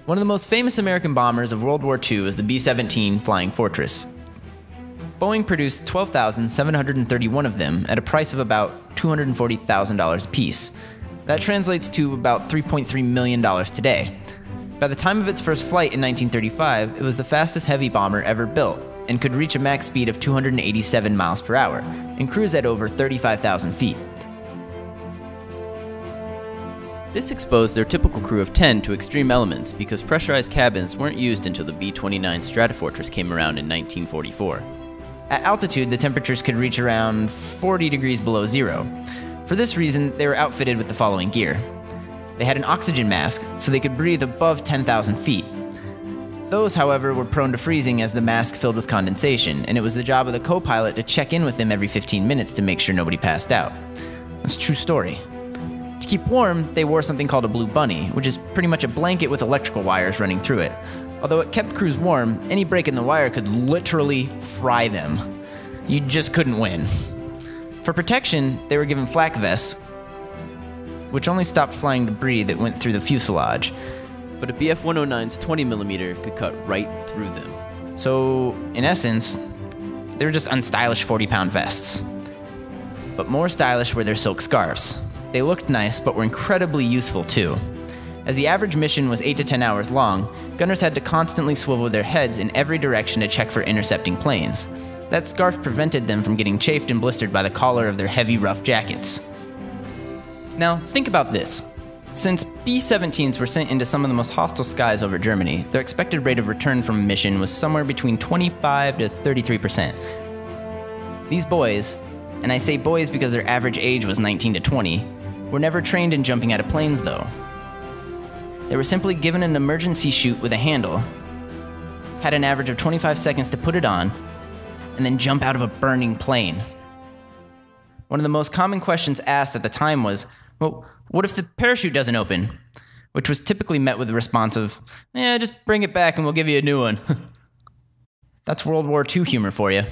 One of the most famous American bombers of World War II is the B-17 Flying Fortress. Boeing produced 12,731 of them at a price of about $240,000 apiece. That translates to about $3.3 million today. By the time of its first flight in 1935, it was the fastest heavy bomber ever built and could reach a max speed of 287 miles per hour and cruise at over 35,000 feet. This exposed their typical crew of 10 to extreme elements because pressurized cabins weren't used until the B-29 Stratofortress came around in 1944. At altitude, the temperatures could reach around 40 degrees below zero. For this reason, they were outfitted with the following gear. They had an oxygen mask, so they could breathe above 10,000 feet. Those, however, were prone to freezing as the mask filled with condensation, and it was the job of the co-pilot to check in with them every 15 minutes to make sure nobody passed out. That's a true story. To keep warm, they wore something called a blue bunny, which is pretty much a blanket with electrical wires running through it. Although it kept crews warm, any break in the wire could literally fry them. You just couldn't win. For protection, they were given flak vests, which only stopped flying debris that went through the fuselage. But a BF-109's 20mm could cut right through them. So, in essence, they were just unstylish 40-pound vests. But more stylish were their silk scarves. They looked nice, but were incredibly useful too. As the average mission was 8 to 10 hours long, gunners had to constantly swivel their heads in every direction to check for intercepting planes. That scarf prevented them from getting chafed and blistered by the collar of their heavy, rough jackets. Now, think about this. Since B-17s were sent into some of the most hostile skies over Germany, their expected rate of return from a mission was somewhere between 25 to 33%. These boys, and I say boys because their average age was 19 to 20, were never trained in jumping out of planes though. They were simply given an emergency chute with a handle, had an average of 25 seconds to put it on, and then jump out of a burning plane. One of the most common questions asked at the time was, well, what if the parachute doesn't open? Which was typically met with the response of, just bring it back and we'll give you a new one. That's World War II humor for you.